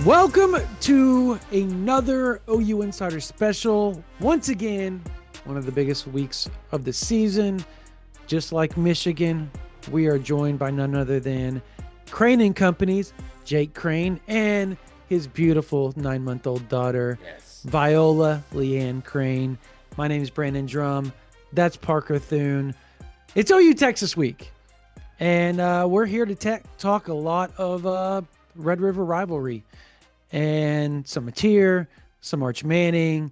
Welcome to another OU Insider special. Once again, one of the biggest weeks of the season. Just like Michigan, we are joined by none other than Crain and Company's Jake Crain and his beautiful 9-month-old daughter, Yes. Viola Leanne Crain. My name is Brandon Drum. That's Parker Thune. It's OU Texas week, and we're here to talk a lot of Red River rivalry and some Mateer, some Arch Manning,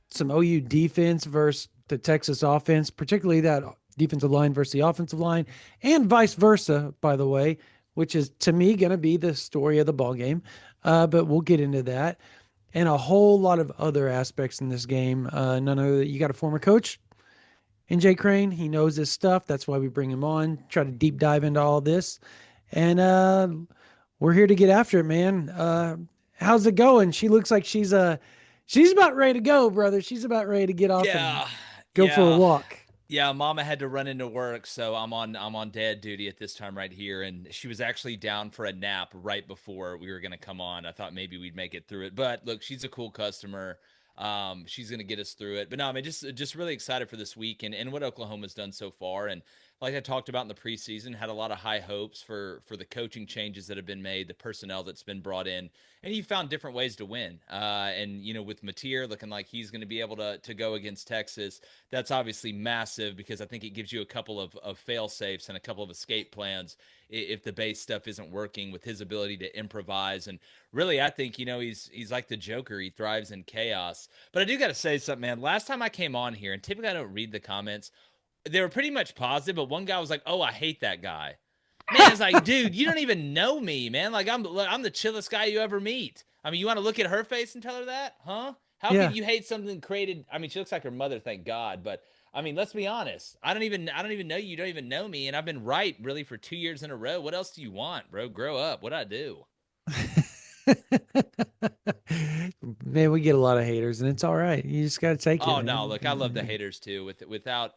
some OU defense versus the Texas offense, particularly that defensive line versus the offensive line, and vice versa, by the way, which is to me going to be the story of the ball game. But we'll get into that and a whole lot of other aspects in this game. None of that. You got a former coach in Jay Crain. He knows this stuff. That's why we bring him on. Try to deep dive into all this, and we're here to get after it, man. How's it going? She looks like she's about ready to go, brother. She's about ready to get off and Yeah. go for a Yeah. walk. Yeah, Mama had to run into work, so I'm on dad duty at this time right here, and she was actually down for a nap right before we were gonna come on. I thought maybe we'd make it through it, but look, she's a cool customer. She's gonna get us through it. But no, I mean, just really excited for this week and what Oklahoma's done so far. And like I talked about in the preseason, had a lot of high hopes for the coaching changes that have been made, the personnel that's been brought in, and he found different ways to win. And with Mateer looking like he's going to be able to go against Texas, that's obviously massive because I think it gives you a couple of fail safes and a couple of escape plans if the base stuff isn't working, with his ability to improvise. And really, I think he's like the Joker. He thrives in chaos. But I do got to say something, man. Last time I came on here, and typically I don't read the comments, they were pretty much positive, but one guy was like, "Oh, I hate that guy." Man, it's like, dude, you don't even know me, man. Like, I'm the chillest guy you ever meet. I mean, you want to look at her face and tell her that, huh? How can Yeah. you hate something created? I mean, she looks like her mother, thank God. But I mean, let's be honest. I don't even know you. You don't even know me, and I've been right really for 2 years in a row. What else do you want, bro? Grow up. What I do? Man, we get a lot of haters, and it's all right. You just got to take it, Oh no, man. look, I love the haters too. Without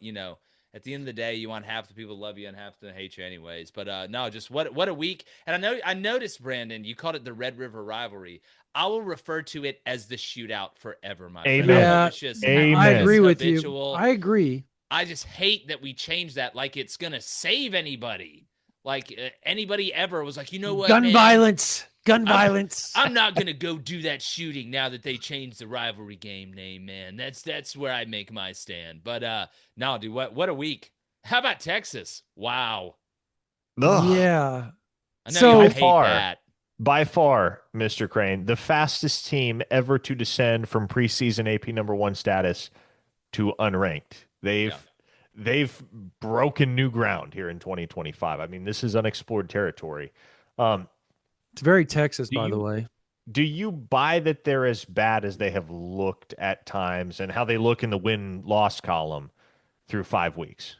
at the end of the day, you want half the people to love you and half to hate you anyways. But no, just what a week. And I noticed, Brandon, you called it the Red River rivalry. I will refer to it as the shootout forever, my friend. I know Amen. Yeah, I it's Amen. agree with you. habitual. I agree. I just hate that we changed that like it's gonna save anybody. Like anybody ever was like, you know what, Gun man? violence. Gun I'm violence. I'm not gonna go do that shooting now that they changed the rivalry game name, man. That's where I make my stand. But no, dude, what a week. How about Texas? Wow. Ugh. Yeah. I know By y'all So hate far, that. by far, Mr. Crane, the fastest team ever to descend from preseason AP number one status to unranked. Yeah. They've broken new ground here in 2025. I mean, this is unexplored territory. Um, it's very Texas, do by the you way. do you buy that they're as bad as they have looked at times and how they look in the win-loss column through 5 weeks?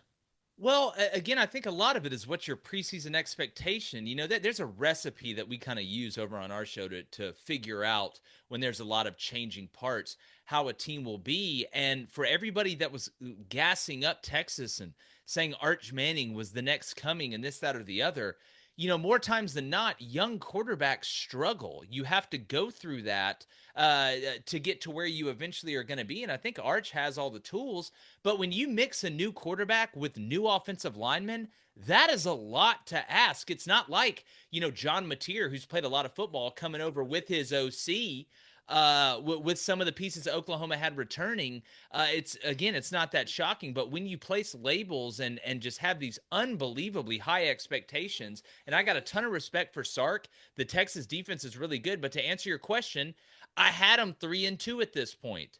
Well, again, I think a lot of it is what's your preseason expectation. There's a recipe that we kind of use over on our show to figure out when there's a lot of changing parts, how a team will be. And for everybody that was gassing up Texas and saying Arch Manning was the next coming and this, that, or the other, more times than not, young quarterbacks struggle. You have to go through that to get to where you eventually are going to be. And I think Arch has all the tools. But when you mix a new quarterback with new offensive linemen, that is a lot to ask. It's not like, John Mateer, who's played a lot of football, coming over with his OC, with some of the pieces that Oklahoma had returning. It's not that shocking. But when you place labels and just have these unbelievably high expectations, and I got a ton of respect for Sark, the Texas defense is really good. But to answer your question, I had them 3-2 at this point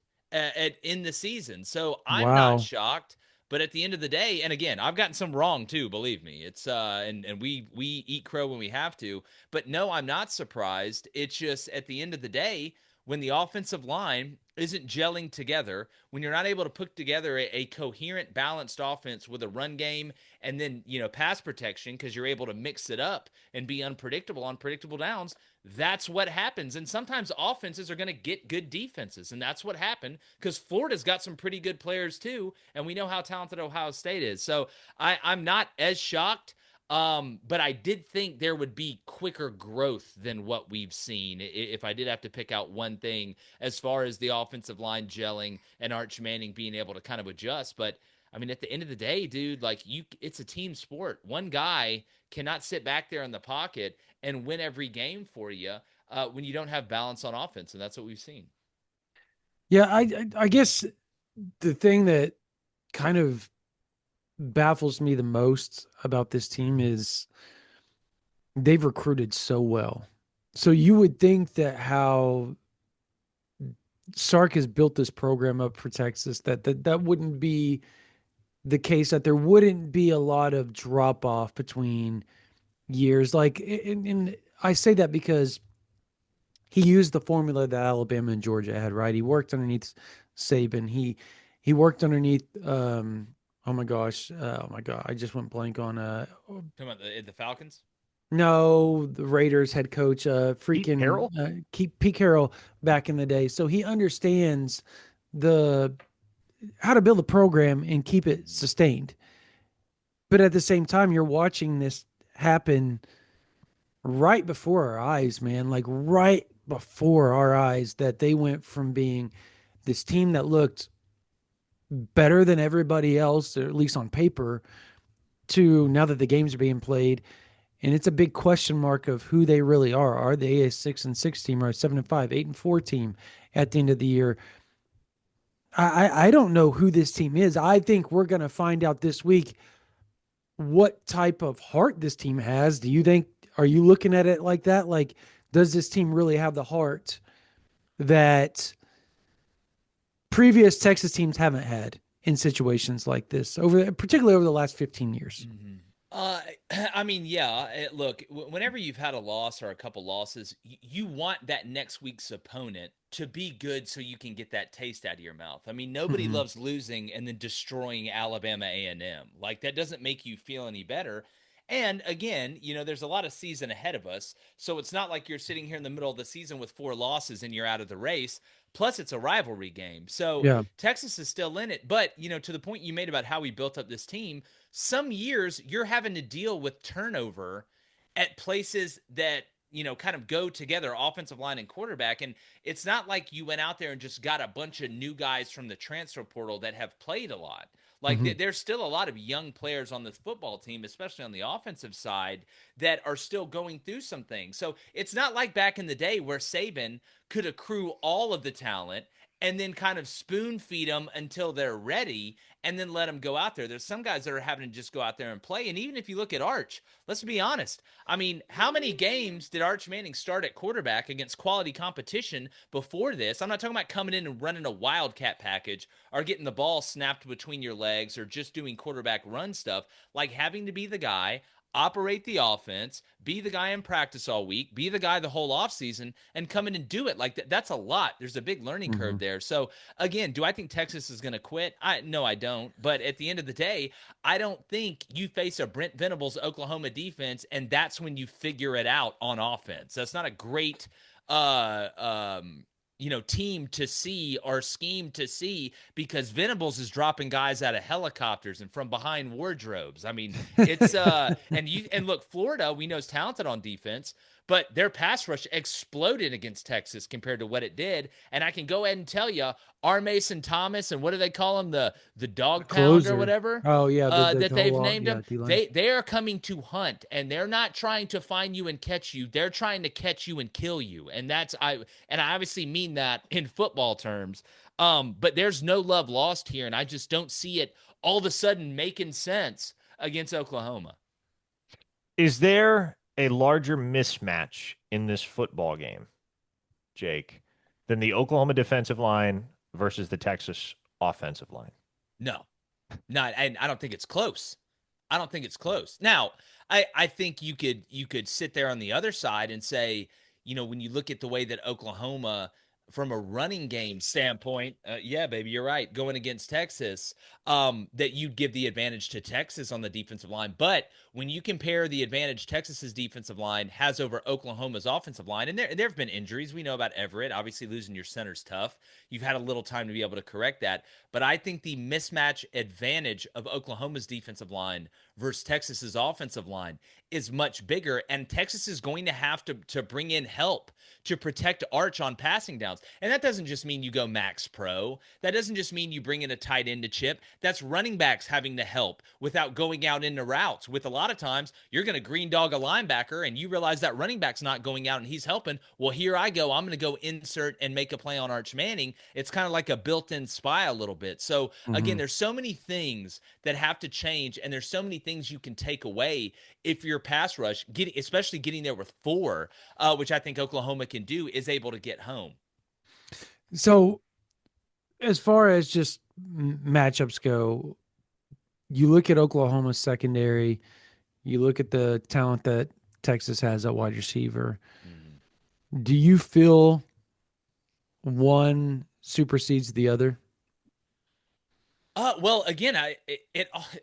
in the season, so I'm not Wow. shocked. But at the end of the day, and again, I've gotten some wrong too. Believe me, it's and we eat crow when we have to. But no, I'm not surprised. It's just at the end of the day, when the offensive line isn't gelling together, when you're not able to put together a coherent, balanced offense with a run game and then pass protection because you're able to mix it up and be unpredictable on predictable downs, that's what happens. And sometimes offenses are going to get good defenses, and that's what happened because Florida's got some pretty good players too, and we know how talented Ohio State is. So I'm not as shocked. But I did think there would be quicker growth than what we've seen. If I did have to pick out one thing as far as the offensive line gelling and Arch Manning being able to kind of adjust. But I mean, at the end of the day, dude, like it's a team sport. One guy cannot sit back there in the pocket and win every game for you when you don't have balance on offense. And that's what we've seen. Yeah, I guess the thing that kind of baffles me the most about this team is they've recruited so well. So you would think that how Sark has built this program up for Texas, that wouldn't be the case, that there wouldn't be a lot of drop off between years. Like, and I say that because he used the formula that Alabama and Georgia had, right? He worked underneath Saban. He worked underneath oh my gosh, oh my god, I just went blank on Talking about the Falcons. no, the Raiders head coach, Pete freaking Carroll? keep Pete Carroll back in the day. So he understands the how to build a program and keep it Mm-hmm. sustained. But at the same time, you're watching this happen right before our eyes, man. Like right before our eyes, that they went from being this team that looked better than everybody else, or at least on paper, to now that the games are being played. And it's a big question mark of who they really are. Are they a 6-6 team or a 7-5, 8-4 team at the end of the year? I don't know who this team is. I think we're going to find out this week what type of heart this team has. Do you think, are you looking at it like that? Like, does this team really have the heart that previous Texas teams haven't had in situations like this, over particularly over the last 15 years? Mm-hmm. Uh, I mean, yeah. Look, whenever you've had a loss or a couple losses, you want that next week's opponent to be good so you can get that taste out of your mouth. I mean, nobody Mm-hmm. loves losing and then destroying Alabama A&M. Like that doesn't make you feel any better. And again, there's a lot of season ahead of us, so it's not like you're sitting here in the middle of the season with 4 losses and you're out of the race. Plus, it's a rivalry game, so Yeah. Texas is still in it. But to the point you made about how we built up this team, some years you're having to deal with turnover at places that kind of go together, offensive line and quarterback. And it's not like you went out there and just got a bunch of new guys from the transfer portal that have played a lot. Like Mm-hmm. there's still a lot of young players on this football team, especially on the offensive side, that are still going through some things. So it's not like back in the day where Saban could accrue all of the talent and then kind of spoon feed them until they're ready and then let them go out there. There's some guys that are having to just go out there and play. And even if you look at Arch, let's be honest. I mean, how many games did Arch Manning start at quarterback against quality competition before this? I'm not talking about coming in and running a wildcat package or getting the ball snapped between your legs or just doing quarterback run stuff. Like having to be the guy, operate the offense, be the guy in practice all week, be the guy the whole offseason, and come in and do it. Like that's a lot. There's a big learning Mm-hmm. curve there. So again, do I think Texas is going to quit? No, I don't. But at the end of the day, I don't think you face a Brent Venables Oklahoma defense and that's when you figure it out on offense. That's not a great uh um team to see or scheme to see because Venables is dropping guys out of helicopters and from behind wardrobes. I mean, it's and look, Florida, we know is talented on defense, but their pass rush exploded against Texas compared to what it did. And I can go ahead and tell you, R. Mason Thomas and what do they call him, the The dog pound or closer. whatever, Oh yeah, that the they've whole named yeah, him. D-line. They are coming to hunt, and they're not trying to find you and catch you. They're trying to catch you and kill you, and I obviously mean that in football terms. But there's no love lost here, and I just don't see it all of a sudden making sense against Oklahoma. Is there a larger mismatch in this football game, Jake, than the Oklahoma defensive line versus the Texas offensive line? No, not, and I don't think it's close. I don't think it's close. Now, I think you could sit there on the other side and say, when you look at the way that Oklahoma from a running game standpoint, yeah, baby, you're right. Going against Texas, that you'd give the advantage to Texas on the defensive line. But when you compare the advantage Texas's defensive line has over Oklahoma's offensive line, and there have been injuries. We know about Everett. Obviously, losing your center's tough. You've had a little time to be able to correct that. But I think the mismatch advantage of Oklahoma's defensive line versus Texas's offensive line is much bigger, and Texas is going to have to bring in help to protect Arch on passing downs. And that doesn't just mean you go max pro. That doesn't just mean you bring in a tight end to chip. That's running backs having to help without going out into routes. With a lot of times, you're going to green dog a linebacker and you realize that running back's not going out and he's helping. Well, here I go. I'm going to go insert and make a play on Arch Manning. It's kind of like a built-in spy a little bit. So again, Mhm. there's so many things that have to change, and there's so many things you can take away if your pass rush, especially getting there with four, which I think Oklahoma can do, is able to get home. So, as far as just matchups go, you look at Oklahoma's secondary, you look at the talent that Texas has at wide receiver. Mm-hmm. Do you feel one supersedes the other? Well, again,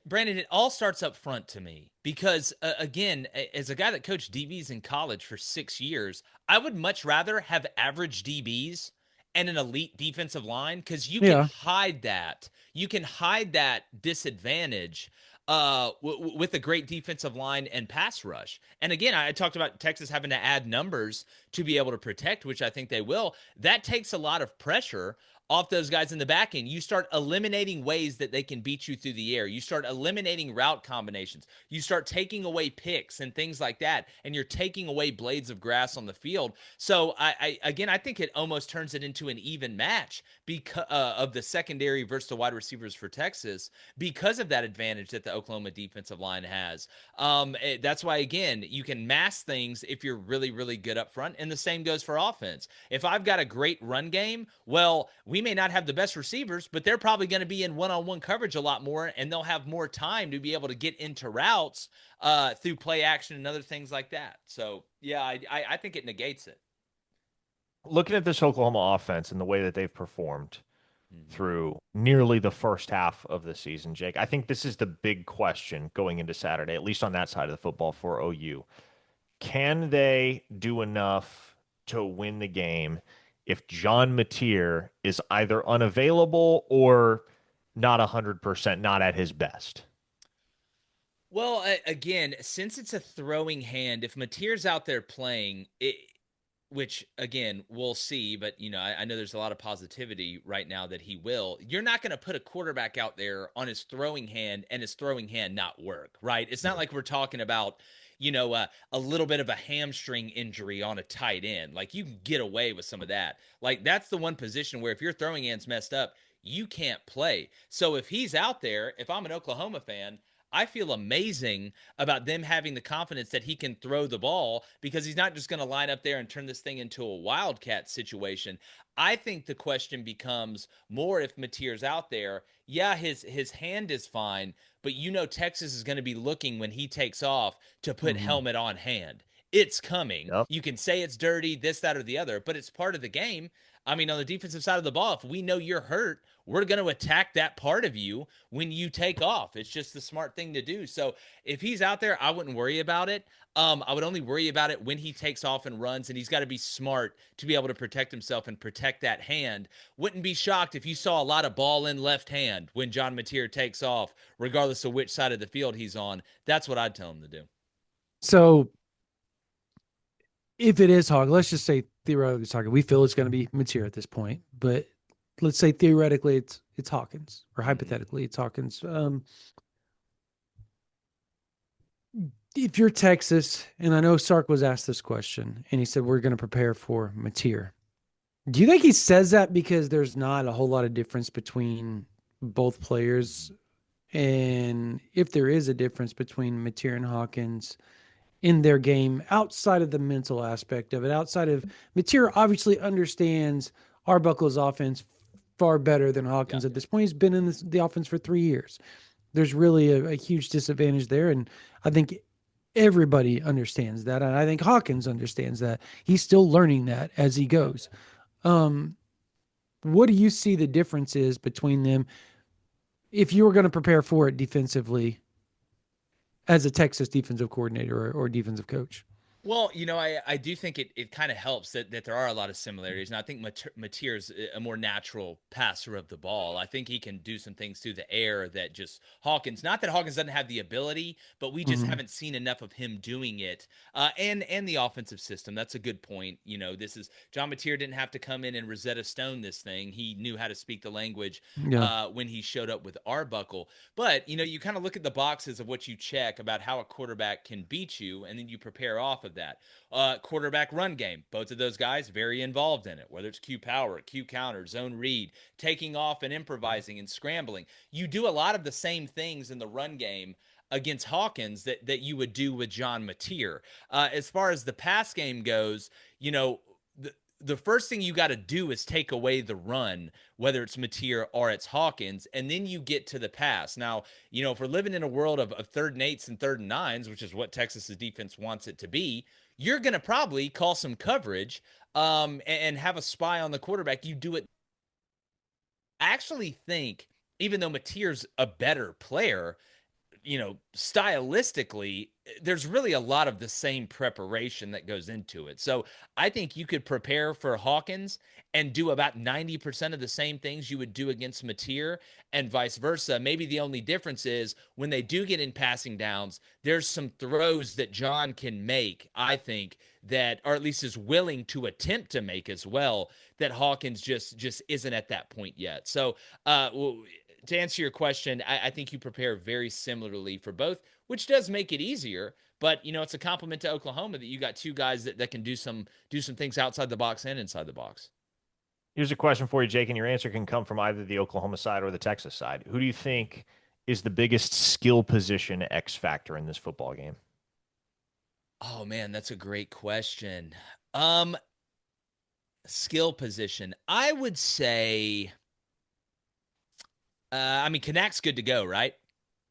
Brandon, it all starts up front to me because again, as a guy that coached DBs in college for 6 years, I would much rather have average DBs and an elite defensive line because you can Yeah. hide that. You can hide that disadvantage with a great defensive line and pass rush. And again, I talked about Texas having to add numbers to be able to protect, which I think they will. That takes a lot of pressure off those guys in the back end. You start eliminating ways that they can beat you through the air. You start eliminating route combinations. You start taking away picks and things like that, and you're taking away blades of grass on the field. So I think it almost turns it into an even match because of the secondary versus the wide receivers for Texas because of that advantage that the Oklahoma defensive line has. That's why again you can mask things if you're really really good up front, and the same goes for offense. If I've got a great run game, well, we may not have the best receivers, but they're probably going to be in one-on-one coverage a lot more, and they'll have more time to be able to get into routes through play action and other things like that. So yeah, I think it negates it. Looking at this Oklahoma offense and the way that they've performed Mm-hmm. through nearly the first half of the season, Jake, I think this is the big question going into Saturday, at least on that side of the football for OU. Can they do enough to win the game if John Mateer is either unavailable or not 100%, not at his best? Well, again, since it's a throwing hand, if Mateer's out there playing, which again we'll see, but I know there's a lot of positivity right now that he will. You're not going to put a quarterback out there on his throwing hand and his throwing hand not work, right? It's not like we're talking about a little bit of a hamstring injury on a tight end. Like you can get away with some of that. Like that's the one position where if your throwing hand's messed up, you can't play. So if he's out there, if I'm an Oklahoma fan, I feel amazing about them having the confidence that he can throw the ball because he's not just going to line up there and turn this thing into a wildcat situation. I think the question becomes more if Mateer's out there. Yeah, his hand is fine, but Texas is going to be looking when he takes off to put Mm-hmm. helmet on hand. It's coming. Yep. You can say it's dirty, this, that, or the other, but it's part of the game. I mean, on the defensive side of the ball, if we know you're hurt, we're going to attack that part of you when you take off. It's just the smart thing to do. So if he's out there, I wouldn't worry about it. I would only worry about it when he takes off and runs, and he's got to be smart to be able to protect himself and protect that hand. Wouldn't be shocked if you saw a lot of ball in left hand when John Mateer takes off, regardless of which side of the field he's on. That's what I'd tell him to do. So, if it is Hawk, let's just say theoretically it's Hawkins. We feel it's going to be Mateer at this point, but let's say theoretically it's Hawkins, or Mm-hmm. hypothetically it's Hawkins. If you're Texas, and I know Sark was asked this question, and he said we're going to prepare for Mateer. Do you think he says that because there's not a whole lot of difference between both players? And if there is a difference between Mateer and Hawkins in their game outside of the mental aspect of it, outside of Mateer obviously understands Arbuckle's offense far better than Yeah. Hawkins at this point. He's been in the offense for 3 years. There's really a huge disadvantage there. And I think everybody understands that. And I think Hawkins understands that. He's still learning that as he Yeah. goes. Um, what do you see the difference is between them if you were going to prepare for it defensively as a Texas defensive coordinator or defensive coach? Well, I do think it kind of helps that there are a lot of similarities. And I think Mateer's a more natural passer of the ball. I think he can do some things through the air that just Hawkins, not that Hawkins doesn't have the ability, but we just Hmm. haven't seen enough of him doing it. And the offensive system. That's a good point. This is John Mateer didn't have to come in and Rosetta Stone this thing. He knew how to speak the language Yeah. when he showed up with Arbuckle. But you kind of look at the boxes of what you check about how a quarterback can beat you, and then you prepare off of that. Quarterback run game, both of those guys very involved in it. Whether it's Q power, Q counter, zone read, taking off and improvising and scrambling, you do a lot of the same things in the run game against Hawkins that you would do with John Mateer. As far as the pass game goes, you know. The first thing you got to do is take away the run, whether it's Mateer or it's Hawkins, and then you get to the pass. Now, if we're living in a world of third and eights and third and nines, which is what Texas's defense wants it to be, you're going to probably call some coverage and have a spy on the quarterback. You do it. I actually think, even though Mateer's a better player, stylistically, there's really a lot of the same preparation that goes into it. So I think you could prepare for Hawkins and do about 90% of the same things you would do against Mateer and vice versa. Maybe the only difference is when they do get in passing downs, there's some throws that John can make, I think, that, or at least is willing to attempt to make as well, that Hawkins just isn't at that point yet. So, to answer your question, I think you prepare very similarly for both, which does make it easier. But it's a compliment to Oklahoma that you got two guys that can do some things outside the box and inside the box. Here's a question for you, Jake, and your answer can come from either the Oklahoma side or the Texas side. Who do you think is the biggest skill position X factor in this football game? Oh man, that's a great question. Um, Skill position. I would say. I mean, Kanak's good to go, right?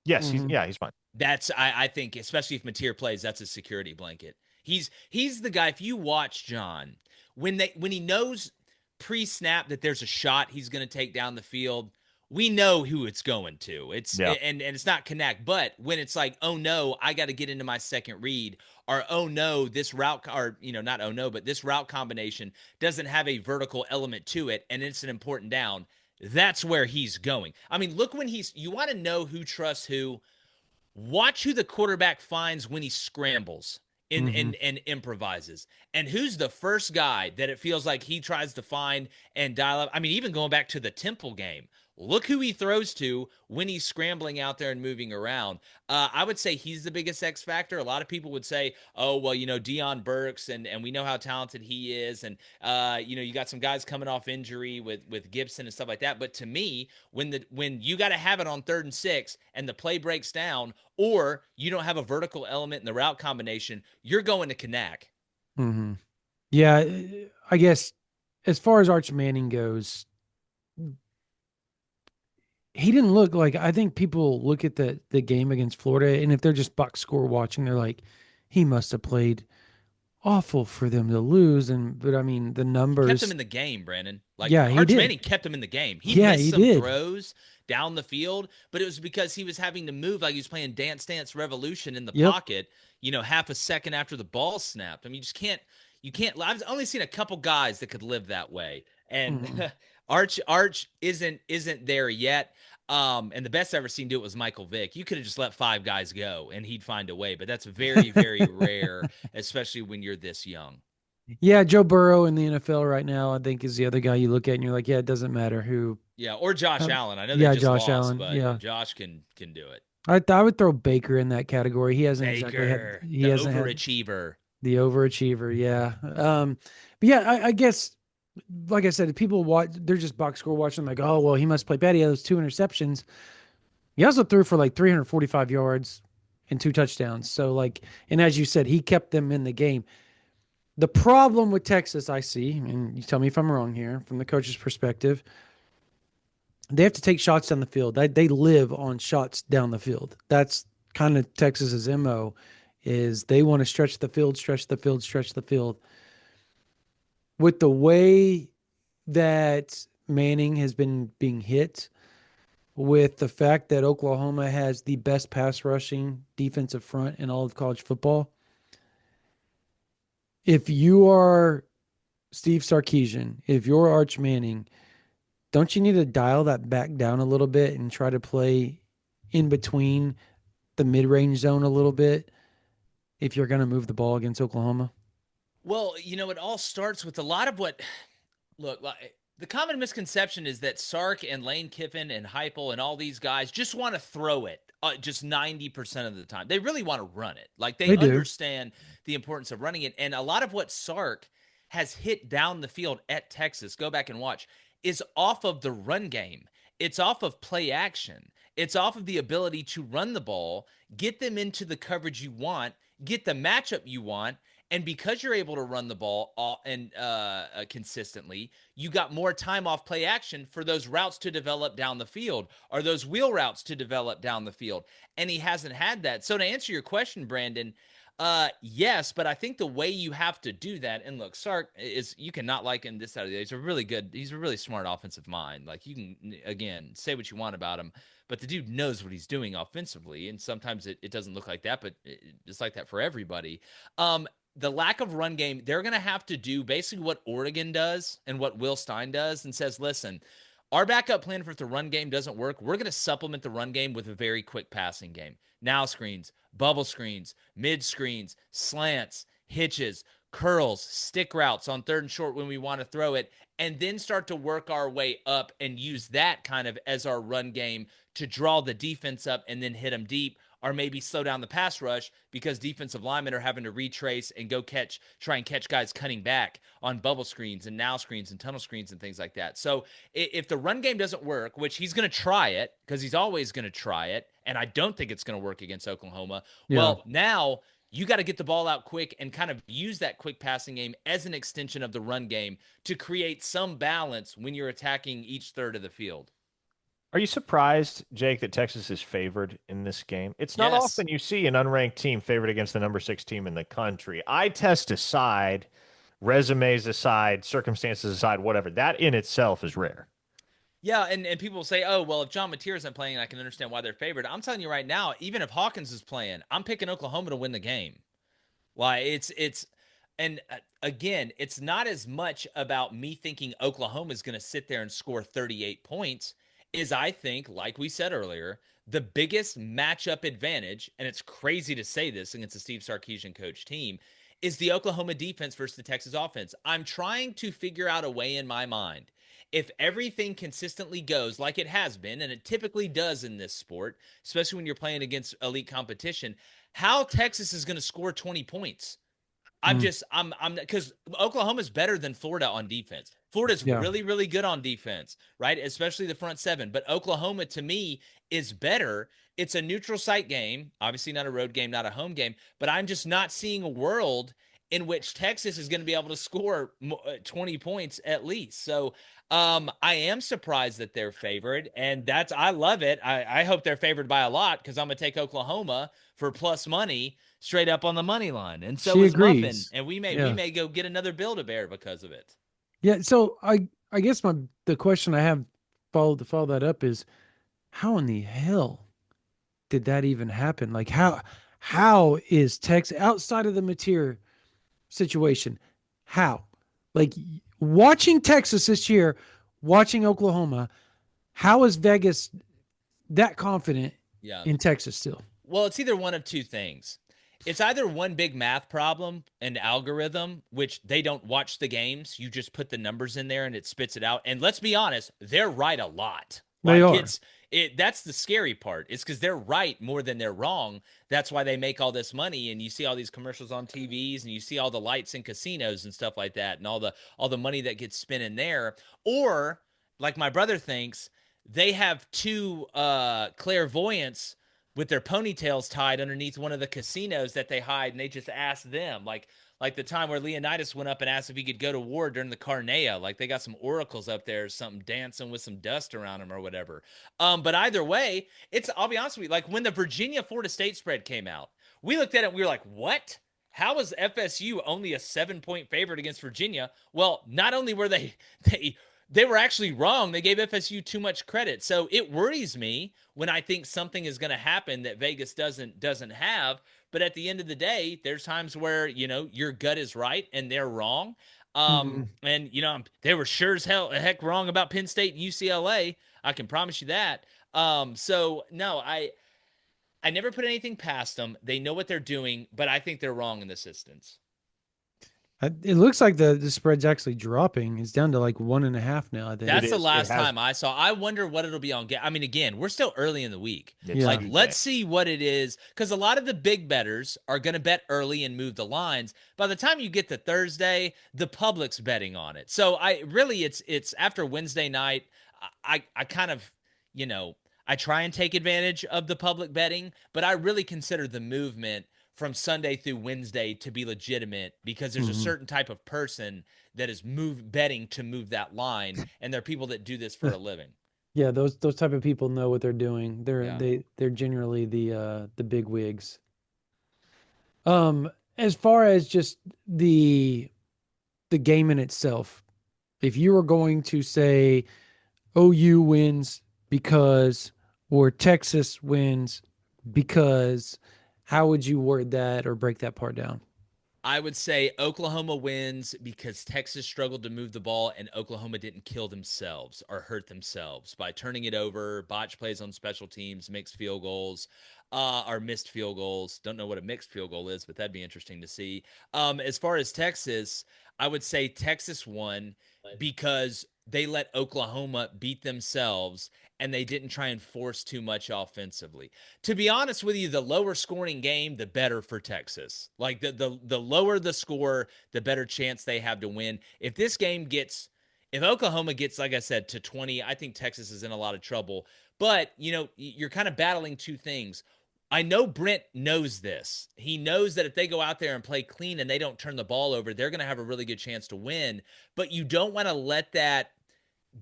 Yes, he's Hmm. yeah, he's fine. That's I think, especially if Mateer plays, that's a security blanket. He's the guy. If you watch John, when he knows pre-snap that there's a shot he's going to take down the field, we know who it's going to. It's Yeah. and it's not Connect, but when it's like, oh no, I got to get into my second read, or oh no, this route, or not oh no, but this route combination doesn't have a vertical element to it, and it's an important down. That's where he's going. I mean, look when you want to know who trusts who. Watch who the quarterback finds when he scrambles and, Hmm. and, and improvises. And who's the first guy that it feels like he tries to find and dial up? I mean, even going back to the Temple game, look who he throws to when he's scrambling out there and moving around. I would say he's the biggest X factor. A lot of people would say, oh, well, Deion Burks, and we know how talented he is. And, you got some guys coming off injury with Gibson and stuff like that. But to me, when you got to have it on 3rd and 6 and the play breaks down, or you don't have a vertical element in the route combination, you're going to Kanak. Hmm. Yeah, I guess as far as Arch Manning goes, he didn't look like. I think people look at the game against Florida, and if they're just box score watching, they're like, he must have played awful for them to lose. And but I mean, the He kept him numbers, in the game, Brandon. Like yeah, he Arch did. Manning kept him in the game. He Yeah, missed he some did. throws down the field, but it was because he was having to move like he was playing Dance Dance Revolution in the Yep. pocket, half a second after the ball snapped. I mean, you can't I've only seen a couple guys that could live that way. And Hmm. Arch isn't there yet. And the best I ever seen do it was Michael Vick. You could have just let five guys go and he'd find a way, but that's very, very rare, especially when you're this young. Yeah, Joe Burrow in the NFL right now, I think is the other guy you look at and you're like, yeah, it doesn't matter who. Yeah, or Josh Uh, Allen. I know they yeah, just Josh lost, Allen. but Yeah, Josh can do it. I would throw Baker in that category. Baker, He the hasn't had overachiever. the overachiever. Yeah. But yeah, I guess like I said, people watch. They're just box score watching. Like, oh well, he must play bad. He had those two interceptions. He also threw for like 345 yards and two touchdowns. So like, and as you said, he kept them in the game. The problem with Texas, I see, and you tell me if I'm wrong here, from the coach's perspective, they have to take shots down the field. They live on shots down the field. That's kind of Texas's MO is they want to stretch the field, stretch the field, stretch the field. With the way that Manning has been being hit, with the fact that Oklahoma has the best pass rushing defensive front in all of college football, if you are Steve Sarkisian, if you're Arch Manning, don't you need to dial that back down a little bit and try to play in between the mid-range zone a little bit if you're going to move the ball against Oklahoma? Well, it all starts with a lot of what look, the common misconception is that Sark and Lane Kiffin and Heupel and all these guys just want to throw it just 90% of the time. They really want to run it. Like they They do. understand the importance of running it. And a lot of what Sark has hit down the field at Texas, go back and watch, is off of the run game. It's off of play action. It's off of the ability to run the ball, get them into the coverage you want, get the matchup you want, and because you're able to run the ball consistently, you got more time off play action for those routes to develop down the field or those wheel routes to develop down the field. And he hasn't had that. So to answer your question, Brandon, yes, but I think the way you have to do that, and look, Sark is, you cannot like him this out of the day. He's a really smart offensive mind. Like you can, again, say what you want about him, but the dude knows what he's doing offensively. And sometimes it doesn't look like that, but it's like that for everybody. The lack of run game, they're going to have to do basically what Oregon does and what Will Stein does and says, listen, our backup plan for if the run game doesn't work, we're going to supplement the run game with a very quick passing game. Now screens, bubble screens, mid screens, slants, hitches, curls, stick routes on third and short when we want to throw it, and then start to work our way up and use that kind of as our run game to draw the defense up and then hit them deep, or maybe slow down the pass rush because defensive linemen are having to retrace and try and catch guys cutting back on bubble screens and now screens and tunnel screens and things like that. So if the run game doesn't work, which he's going to try it because he's always going to try it, and I don't think it's going to work against Oklahoma, Yeah. well, now you got to get the ball out quick and kind of use that quick passing game as an extension of the run game to create some balance when you're attacking each third of the field. Are you surprised, Jake, that Texas is favored in this game? It's not Yes. often you see an unranked team favored against the number 6 team in the country. Eye test aside, resumes aside, circumstances aside, whatever, that in itself is rare. Yeah, and people say, oh, well, if John Mateer isn't playing, I can understand why they're favored. I'm telling you right now, even if Hawkins is playing, I'm picking Oklahoma to win the game. Why and again, it's not as much about me thinking Oklahoma is going to sit there and score 38 points, is I think, like we said earlier, the biggest matchup advantage, and it's crazy to say this against the Steve Sarkisian coach team, is the Oklahoma defense versus the Texas offense. I'm trying to figure out a way in my mind, if everything consistently goes like it has been, and it typically does in this sport, especially when you're playing against elite competition, how Texas is going to score 20 points. Mm, Because Oklahoma's better than Florida on defense. Florida's yeah. really, really good on defense, right? Especially the front seven. But Oklahoma, to me, is better. It's a neutral site game, obviously not a road game, not a home game. But I'm just not seeing a world in which Texas is going to be able to score 20 points at least. So I am surprised that they're favored, and I love it. I hope they're favored by a lot because I'm gonna take Oklahoma for plus money straight up on the money line, and so She is Muffin, agrees. and we Yeah. may go get another Build-A-Bear because of it. Yeah. So I guess the question I have follow that up is how in the hell did that even happen? Like how is Texas outside of the material situation? How? Like watching Texas this year, watching Oklahoma, how is Vegas that confident Yeah. in Texas still? Well, it's either one of two things. It's either one big math problem and algorithm, which they don't watch the games. You just put the numbers in there and it spits it out. And let's be honest, they're right a lot. They Like are. that's the scary part. It's because they're right more than they're wrong. That's why they make all this money. And you see all these commercials on TVs and you see all the lights in casinos and stuff like that, and all the money that gets spent in there. Or like my brother thinks, they have two clairvoyants with their ponytails tied underneath one of the casinos that they hide, and they just ask them, like the time where Leonidas went up and asked if he could go to war during the Carnea. Like they got some oracles up there or something dancing with some dust around them or whatever. But either way, I'll be honest with you, like when the Virginia Florida State spread came out, we looked at it and we were like, what? How is FSU only a 7-point favorite against Virginia? Well, not only were they were actually wrong. They gave FSU too much credit. So it worries me when I think something is going to happen that Vegas doesn't have, But at the end of the day, there's times where, your gut is right and they're wrong. Mhm. And they were sure as hell heck wrong about Penn State and UCLA. I can promise you that. So no, I never put anything past them. They know what they're doing, but I think they're wrong in this instance. It looks like the spread's actually dropping. It's down to like 1.5 now, I It think. That's the is. It last has. time I saw. I wonder what it'll be on. I mean, again, we're still early in the week. It's Yeah. Like, let's Tuesday. see what it is, because a lot of the big betters are going to bet early and move the lines. By the time you get to Thursday, the public's betting on it. So I really, it's after Wednesday night. I kind of, you know, I try and take advantage of the public betting, but I really consider the movement from Sunday through Wednesday to be legitimate, because there's a Mhm. certain type of person that is betting to move that line, and there are people that do this for a living. Yeah, those type of people know what they're doing. They're Yeah. they they're generally the big wigs. As far as just the the game in itself, if you were going to say OU wins because or Texas wins because, how would you word that or break that part down? I would say Oklahoma wins because Texas struggled to move the ball and Oklahoma didn't kill themselves or hurt themselves by turning it over, botch plays on special teams, mixed field goals, or missed field goals. Don't know what a mixed field goal is, but that'd be interesting to see. As far as Texas, I would say Texas won because they let Oklahoma beat themselves and they didn't try and force too much offensively. To be honest with you, the lower scoring game, the better for Texas. Like the lower the score, the better chance they have to win. If Oklahoma gets, like I said, to 20, I think Texas is in a lot of trouble. But, you're kind of battling two things. I know Brent knows this. He knows that if they go out there and play clean and they don't turn the ball over, they're going to have a really good chance to win. But you don't want to let that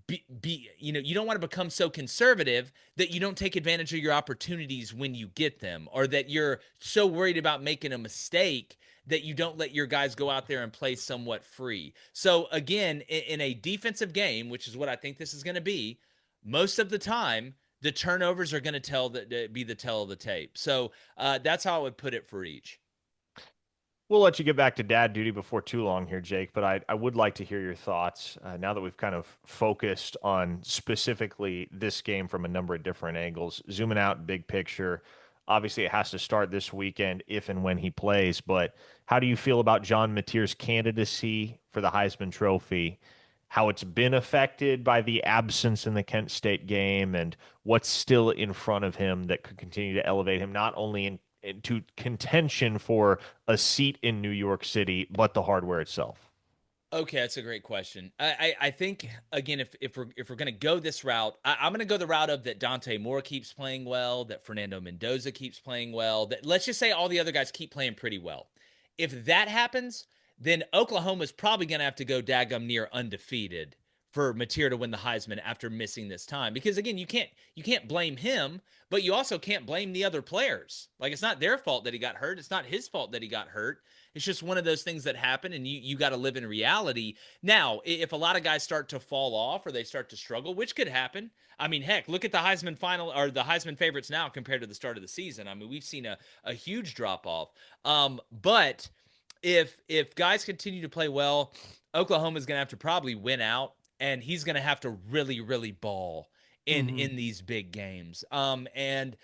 you don't want to become so conservative that you don't take advantage of your opportunities when you get them, or that you're so worried about making a mistake that you don't let your guys go out there and play somewhat free. So again, in a defensive game, which is what I think this is going to be, most of the time the turnovers are going to be the tell of the tape. So that's how I would put it for each. We'll let you get back to dad duty before too long here, Jake, but I would like to hear your thoughts now that we've kind of focused on specifically this game from a number of different angles. Zooming out, big picture. Obviously, it has to start this weekend if and when he plays, but how do you feel about John Mateer's candidacy for the Heisman Trophy? How it's been affected by the absence in the Kent State game, and what's still in front of him that could continue to elevate him not only into contention for a seat in New York City, but the hardware itself? Okay, that's a great question. I think, again, if we're gonna go this route, I'm gonna go the route of that Dante Moore keeps playing well, that Fernando Mendoza keeps playing well, that, let's just say, all the other guys keep playing pretty well. If that happens, then Oklahoma's probably gonna have to go daggum near undefeated for Mateer to win the Heisman after missing this time. Because again, you can't blame him, but you also can't blame the other players. Like, it's not their fault that he got hurt. It's not his fault that he got hurt. It's just one of those things that happen, and you got to live in reality. Now, if a lot of guys start to fall off or they start to struggle, which could happen. I mean, heck, look at the Heisman final, or the Heisman favorites now compared to the start of the season. I mean, we've seen a huge drop off. But if guys continue to play well, Oklahoma's going to have to probably win out, and he's going to have to really, really ball Hmm. in these big games. And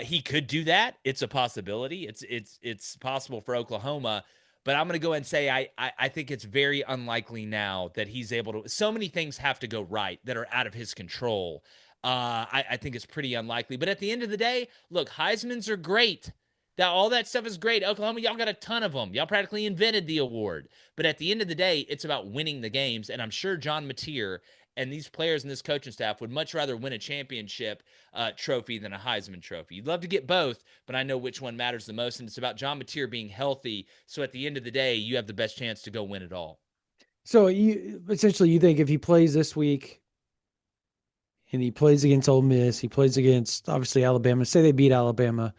he could do that. It's a possibility. It's possible for Oklahoma, but I'm going to go and say I think it's very unlikely now that he's able to. So many things have to go right that are out of his control. I think it's pretty unlikely. But at the end of the day, look, Heisman's are great. That all that stuff is great. Oklahoma, y'all got a ton of them. Y'all practically invented the award. But at the end of the day, it's about winning the games. And I'm sure John Mateer and these players and this coaching staff would much rather win a championship trophy than a Heisman Trophy. You'd love to get both, but I know which one matters the most, and it's about John Mateer being healthy. So at the end of the day, you have the best chance to go win it all. So you essentially you think if he plays this week and he plays against Ole Miss, he plays against obviously Alabama. Say they beat Alabama,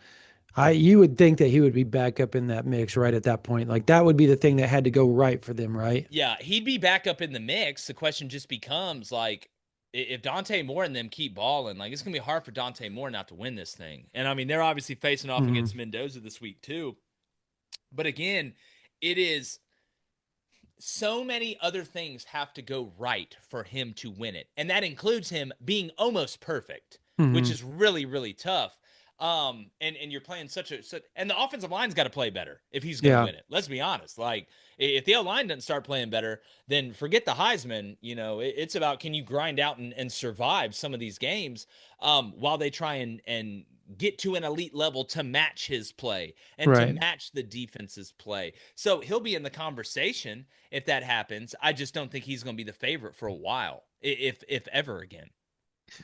I you would think that he would be back up in that mix right at that point. Like that would be the thing that had to go right for them, right? Yeah, he'd be back up in the mix. The question just becomes, like, if Dante Moore and them keep balling, like it's gonna be hard for Dante Moore not to win this thing. And I mean, they're obviously facing off Hmm. against Mendoza this week too. But again, it is so many other things have to go right for him to win it. And that includes him being almost perfect, which Hmm. is really, really tough. And you're playing and the offensive line's got to play better if he's going to Yeah. win it. Let's be honest. Like if the O line doesn't start playing better, then forget the Heisman. It's about, can you grind out and survive some of these games while they try and get to an elite level to match his play and to Right. match the defense's play. So he'll be in the conversation if that happens. I just don't think he's going to be the favorite for a while, if ever again.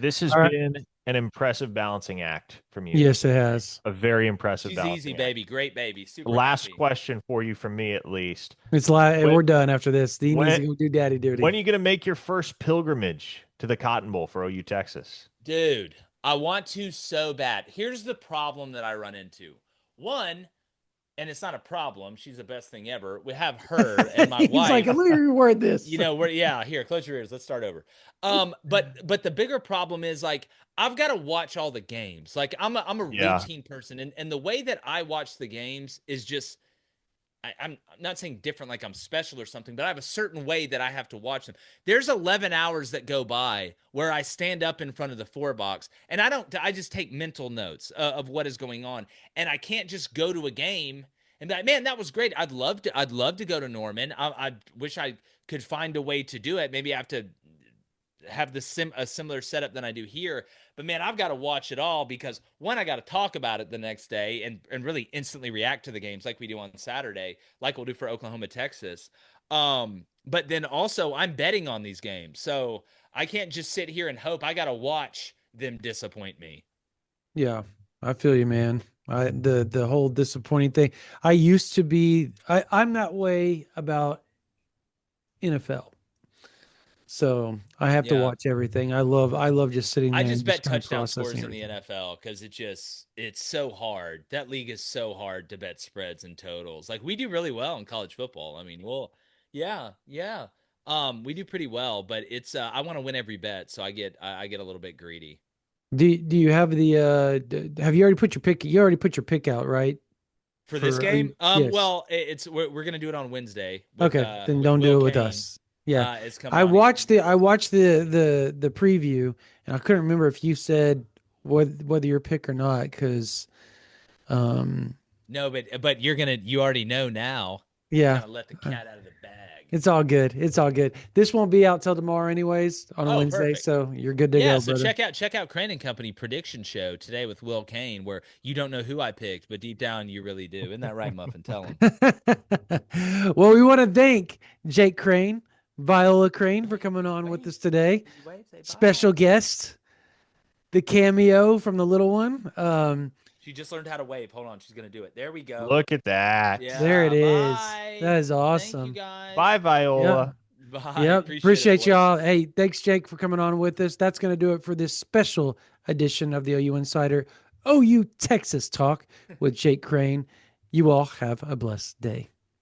This has All right. been an impressive balancing act from you. Yes, it has. A very impressive She's easy, balancing act. baby. Great baby. Super Last happy. question for you from me, at least. It's like When we're done after this. He needs when to go do daddy when are duty. you going to make your first pilgrimage to the Cotton Bowl for OU Texas? Dude, I want to so bad. Here's the problem that I run into. One, and it's not a problem. She's the best thing ever. We have her and my He's like, wife. let me reword this. We're here. Close your ears. Let's start over. But the bigger problem is like I've got to watch all the games. Like I'm a Yeah. routine person, and the way that I watch the games is just I'm not saying different like I'm special or something, but I have a certain way that I have to watch them. There's 11 hours that go by where I stand up in front of the four box and I just take mental notes of what is going on. And I can't just go to a game and be like, man, that was great. I'd love to go to Norman. I wish I could find a way to do it. Maybe I have to have a similar setup than I do here. But man, I've got to watch it all because one, I got to talk about it the next day and really instantly react to the games like we do on Saturday, like we'll do for Oklahoma, Texas. But then also I'm betting on these games. So I can't just sit here and hope. I got to watch them disappoint me. Yeah, I feel you, man. The whole disappointing thing. I'm that way about NFL. So I have to Yeah. watch everything. I love just sitting I there just and just bet kind of touchdown processing scores in the everything. NFL because it's so hard. That league is so hard to bet spreads and totals. Like we do really well in college football. I mean, well, yeah, yeah. We do pretty well, but it's I want to win every bet, so I get a little bit greedy. Do you have have you already put your pick? You already put your pick out, right? For this Are game, you, yes. well, we're gonna do it on Wednesday Okay, then with don't Will do it with Kane. us. Yeah. Is coming on. I watched the preview and I couldn't remember if you said whether your pick or not because um No, but you already know now. yeah. Kind of let the cat out of the bag. It's all good. It's all good. This won't be out till tomorrow anyways on a Oh, Wednesday, perfect. so you're good to Yeah, go, so brother. check out Crain and Company prediction show today with Will Kane, where you don't know who I picked, but deep down you really do. Isn't that right, Muffin? Tell him. Well, we want to thank Jake Crain, Viola Crain, for Wait, coming on with wait. us today. Did you wave? Say bye. Special guest, the cameo from the little one. She just learned how to wave. Hold on, she's gonna do it. There we go. Look at that. There it Yeah, is. bye. That is Thank you awesome. Bye, guys. Yep. Viola. Bye. Yep. Appreciate it, Appreciate boys. y'all. Hey, thanks, Jake, for coming on with us. That's going to do it for this special edition of the OU Insider OU Texas Talk with Jake Crain. You all have a blessed day.